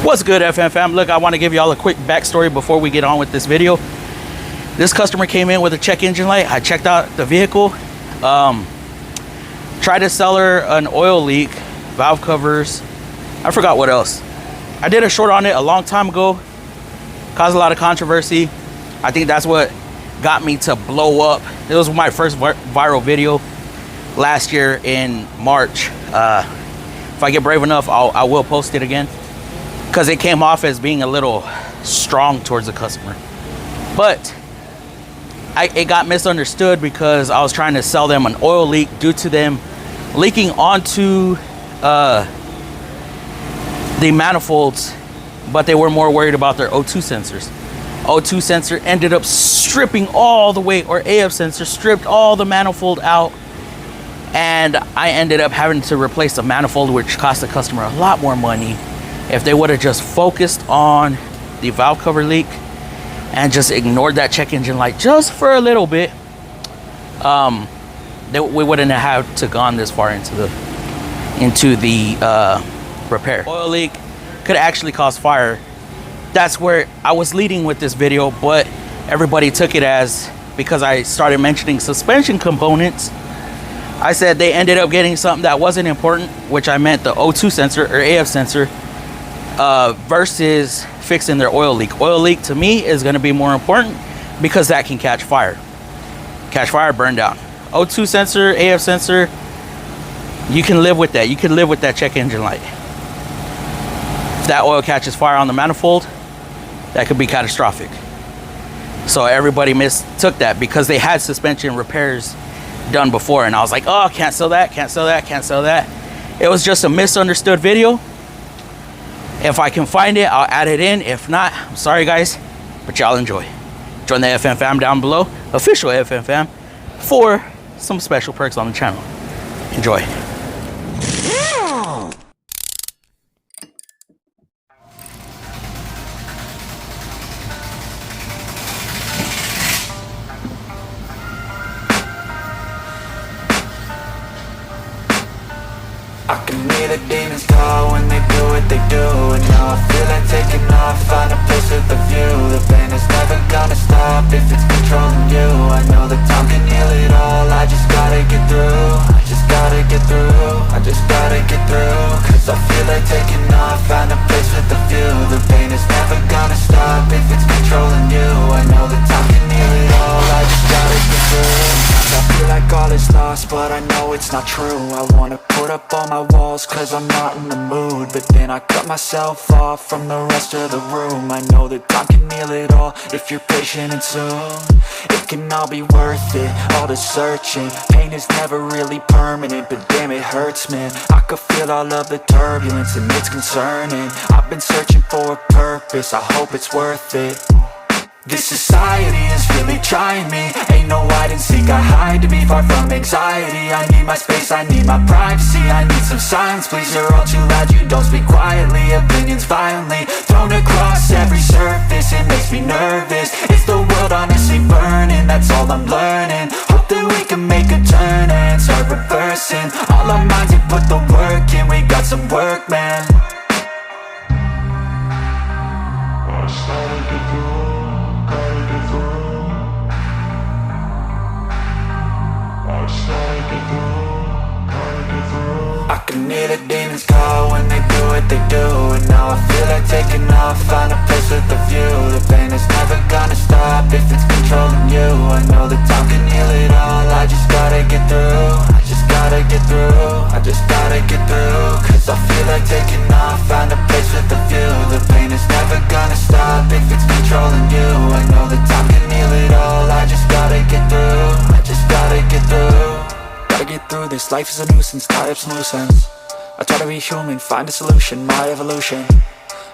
What's good, FMFAM? Look, I want to give y'all a quick backstory before we get on with this video. This customer came in with a check engine light. I checked out the vehicle, tried to sell her an oil leak, valve covers, I forgot what else. I did a short on it a long time ago, caused a lot of controversy. I think that's what got me to blow up. It was my first viral video last year in March. If I get brave enough, I will post it again, because it came off as being a little strong towards the customer. But it got misunderstood because I was trying to sell them an oil leak due to them leaking onto the manifolds, but they were more worried about their O2 sensors. O2 sensor ended up stripping all the way, or AF sensor stripped all the manifold out, and I ended up having to replace the manifold, which cost the customer a lot more money. If they would have just focused on the valve cover leak and just ignored that check engine light just for a little bit, we wouldn't have had to gone this far into the repair. Oil leak could actually cause fire. That's where I was leading with this video, but everybody took it as, because I started mentioning suspension components, I said they ended up getting something that wasn't important, which I meant the O2 sensor or AF sensor, versus fixing their oil leak. Oil leak to me is going to be more important because that can catch fire. Catch fire, burn down. O2 sensor, AF sensor, you can live with that. You can live with that check engine light. If that oil catches fire on the manifold, that could be catastrophic. So everybody mistook that because they had suspension repairs done before, and I was like, oh, can't sell that, can't sell that, can't sell that. It was just a misunderstood video. If I can find it, I'll add it in. If not, I'm sorry guys, but y'all enjoy. Join the FMFAM down below, official FMFAM, for some special perks on the channel. Enjoy. I can hear the demons call when they do what they do, and now I feel like taking off, find a place with a view. The pain is never gonna stop if it's controlling you. I know that time can heal it all, I just gotta get through. I just gotta get through, I just gotta get through. Cause I feel like taking off, find a place with a view. The pain is never gonna stop if it's controlling you. I know that time can heal it all, I just gotta get through. I feel like all is lost, but I know it's not true. I wanna put up all my walls cause I'm not in the mood, but then I cut myself off from the rest of the room. I know that time can heal it all if you're patient, and soon it can all be worth it, all the searching. Pain is never really permanent, but damn it hurts, man. I could feel all of the turbulence and it's concerning. I've been searching for a purpose, I hope it's worth it. This society is really trying me. Ain't no hide and seek, I hide to be far from anxiety. I need my space, I need my privacy. I need some silence, please, you're all too loud. You don't speak quietly, opinions violently thrown across every surface. It makes me nervous, it's the world honestly burning. That's all I'm learning, hope that we can make a turn and start reversing all our minds and put the work in. We got some work, man. I started to do. I can hear the demons call when they do what they do, and now I feel like taking off, find a place with a view. The pain is never gonna stop if it's controlling you. I know that time can heal it all, I just gotta get through. I just gotta get through, I just gotta get through. Cause I feel like taking off, find a place with a view. The pain is never gonna stop if it's controlling you. I know that time can heal it all, I just gotta get through. I just gotta get through. Gotta get through this, life is a nuisance, tie up some loose ends. I try to be human, find a solution, my evolution.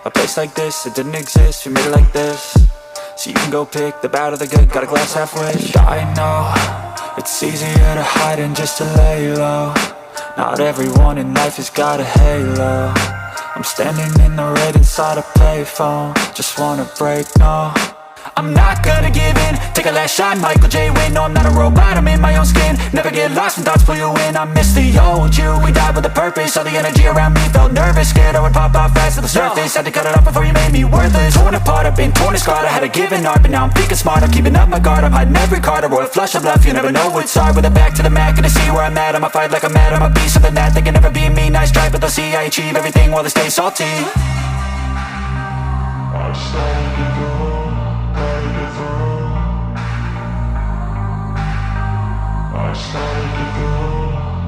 A place like this, it didn't exist, we made it like this. So you can go pick the bad or the good, got a glass half wish. I know, it's easier to hide than just to lay low. Not everyone in life has got a halo. I'm standing in the red inside a payphone, just wanna break, no. I'm not gonna give in. Take a last shot, Michael J. Win. No, I'm not a robot, I'm in my own skin. Never get lost when thoughts pull you in. I miss the old you, we died with a purpose. All the energy around me felt nervous. Scared I would pop off fast to the surface. Had to cut it off before you made me worthless. Torn apart, I've been torn and scarred. I had a given art, but now I'm thinking smart. I'm keeping up my guard, I'm hiding every card. A royal flush of love, you never know what's hard. With a back to the mat, gonna see where I'm at. I'ma fight like I'm mad, I'ma be something that they can never be me. Nice try, but they'll see I achieve everything while they stay salty. I started to go, gotta get through. I started to go,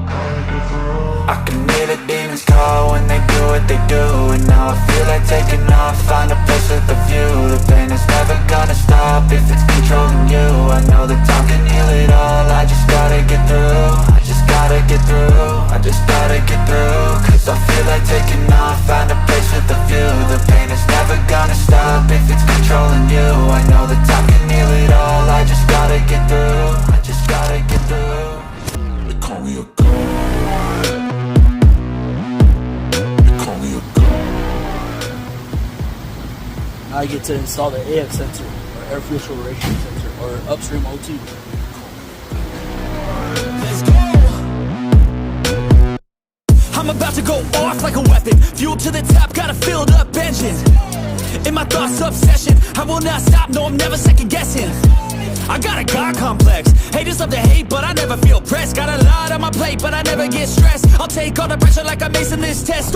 gotta get through. I can hear the demons call when they do what they do. And now I feel like taking off, find a place with a view. The pain is never gonna stop if it's controlling you. I know that time can heal it all, I just gotta get through. I just gotta get through, I just gotta get through. Cause I feel like taking off, find a place with a view. The pain is never gonna stop if it's controlling you. I know that time can heal it all, I just gotta get through. I just gotta get through. They call me a god. They call me a god. Now I get to install the AF sensor, or air filtration sensor, or upstream O2. I'm about to go off like a weapon. Fuel to the top, got a filled up engine. In my thoughts, obsession. I will not stop, no, I'm never second guessing. I got a God complex. Haters love to hate, but I never feel pressed. Got a lot on my plate, but I never get stressed. I'll take all the pressure like I'm acing this test.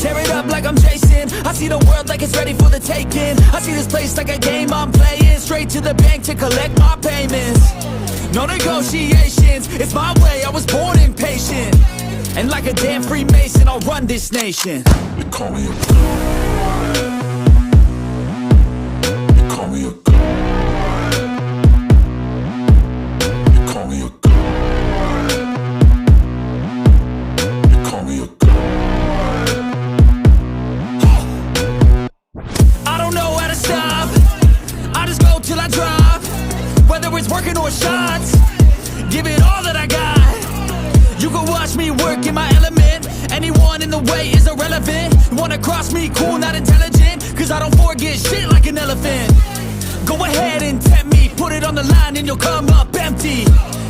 Tear it up like I'm Jason. I see the world like it's ready for the taking. I see this place like a game I'm playing. Straight to the bank to collect my payments. No negotiations, it's my way, I was born impatient. And like a damn Freemason, I'll run this nation. They call me a god. They call me a god. They call me a god. They call me a god. I don't know how to stop, I just go till I drop. Whether it's working or shots, give it all that I got. You can watch me work in my element. Anyone in the way is irrelevant. You wanna cross me, cool, not intelligent. Cause I don't forget shit like an elephant. Go ahead and tempt me, put it on the line and you'll come up empty.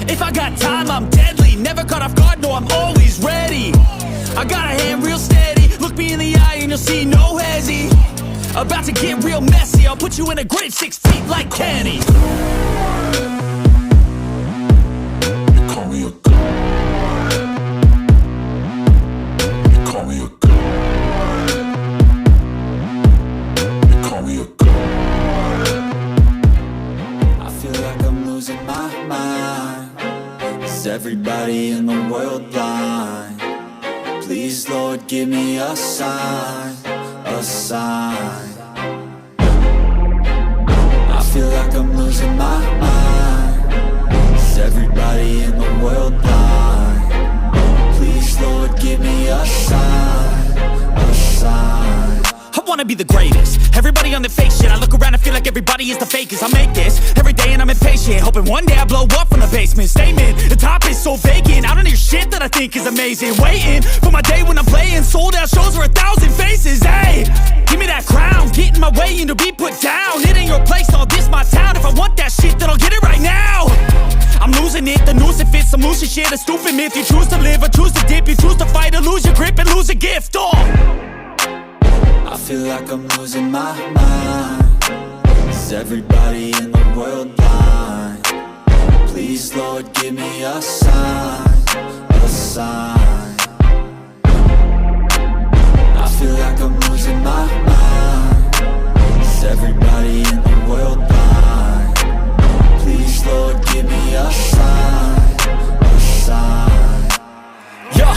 If I got time, I'm deadly. Never caught off guard, no, I'm always ready. I got a hand real steady. Look me in the eye and you'll see no hezzy. About to get real messy, I'll put you in a grave 6 feet like Kenny. They call me a god. They call me a god. They call me a god. I feel like I'm losing my mind. Is everybody in the world blind? Please, Lord, give me a sign, a sign. I feel like I'm losing my mind. Is everybody in the world blind? Please, Lord, give me a sign, a sign. I wanna be the greatest. Everybody on the fake shit. I look around and feel like everybody is the fakest. I make this every day and I'm impatient, hoping one day I blow up from the basement. Statement, the top is so vacant. I don't hear shit that I think is amazing. Waiting for my day when I'm playing sold out shows for 1,000 faces. Hey, give me that crown, get in my way and to be put down. It ain't your place, all this my town. If I want that shit, then I'll get it right now. I'm losing it, the noose it fits. I'm losing shit, a stupid myth. You choose to live or choose to dip. You choose to fight or lose your grip and lose a gift. I feel like I'm losing my mind. Is everybody in the world blind? Please, Lord, give me a sign, a sign. I feel like I'm losing my mind. Is everybody in the world blind? Please, Lord, give me a sign, a sign. Yeah.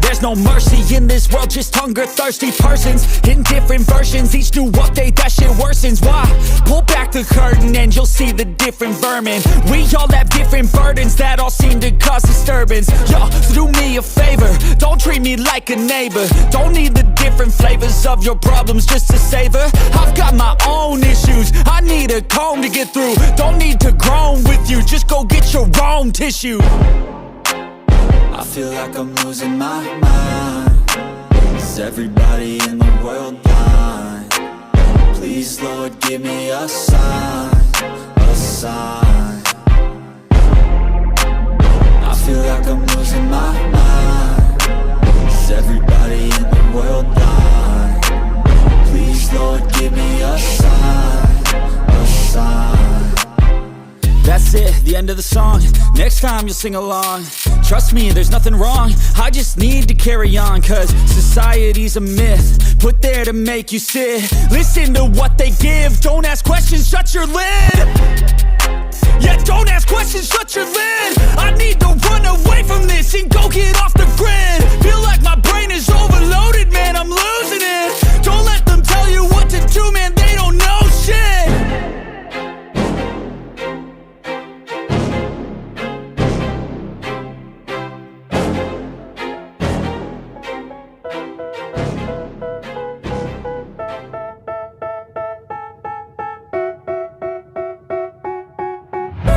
There's no mercy in this world, just hunger-thirsty persons in different versions. Each new update, that shit worsens. Why? Pull back the curtain and you'll see the different vermin. We all have different burdens that all seem to cause disturbance. Yo, so do me a favor, don't treat me like a neighbor. Don't need the different flavors of your problems just to savor. I've got my own issues, I need a comb to get through. Don't need to groan with you, just go get your own tissue. I feel like I'm losing my mind. Is everybody in the world blind? Please, Lord, Lord, give me a sign, a sign. I feel like I'm losing my mind. Is everybody in the world blind? Please, Lord, give me a sign, a sign. That's it, the end of the song. Next time you'll sing along. Trust me, there's nothing wrong. I just need to carry on, cause society's a myth put there to make you sit. Listen to what they give. Don't ask questions, shut your lid. Yeah, don't ask questions, shut your lid. I need to run away from this and go get off the grid. Feel like my brain is overloaded, man, I'm losing it. Don't let them tell you what to do, man, they don't know shit.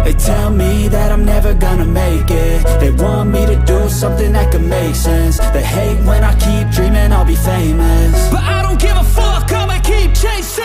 They tell me that I'm never gonna make it. They want me to do something that could make sense. They hate when I keep dreaming I'll be famous, but I don't give a fuck, I'ma keep chasing.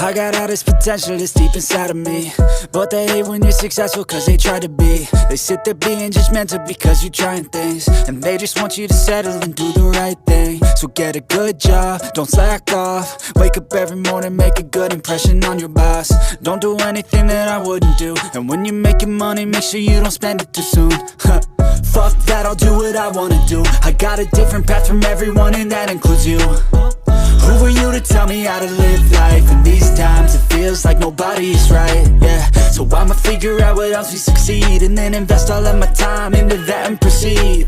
I got all this potential that's deep inside of me, but they hate when you're successful cause they try to be. They sit there being judgmental because you're trying things, and they just want you to settle and do the right thing. So get a good job, don't slack off. Wake up every morning, make a good impression on your boss. Don't do anything that I wouldn't do, and when you're making money, make sure you don't spend it too soon. Fuck that, I'll do what I wanna do. I got a different path from everyone, and that includes you. Who are you to tell me how to live life? In these times it feels like nobody's right, yeah. So I'ma figure out what else we succeed, and then invest all of my time into that and proceed.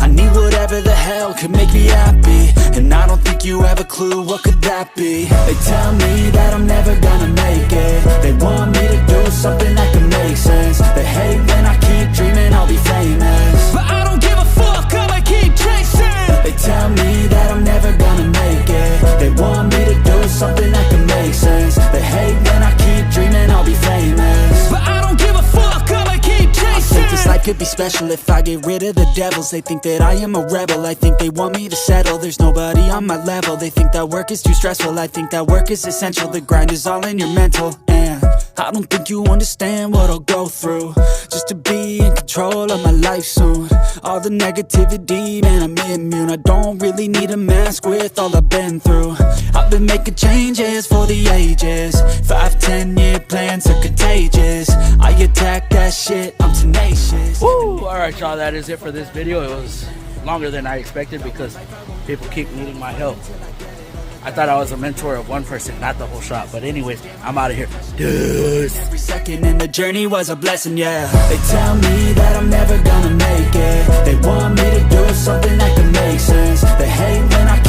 I need whatever the hell could make me happy, and I don't think you have a clue what could that be. They tell me that I'm never gonna make it. They want me to do something that can make sense. They hate when I keep dreaming I'll be famous, but I don't give a fuck, I'ma keep chasing. They tell me that I'm never gonna make it. They want me to do something that can make sense. They hate when I keep dreaming I'll be famous, but I don't give a fuck, I'ma keep chasing. I think this life could be special if I get rid of the devils. They think that I am a rebel, I think they want me to settle. There's nobody on my level. They think that work is too stressful, I think that work is essential. The grind is all in your mental, and I don't think you understand what I'll go through just to be in control of my life soon. All the negativity, man, I'm immune. I don't really need a mask with all I've been through. I've been making changes for the ages. 5-10 year plans are contagious. I attack that shit, I'm tenacious. Woo! Alright y'all, that is it for this video. It was longer than I expected because people keep needing my help. I thought I was a mentor of one person, not the whole shop. But anyways, I'm out of here. Dude. Every second in the journey was a blessing, yeah. They tell me that I'm never gonna make it. They want me to do something that can make sense. They hate when I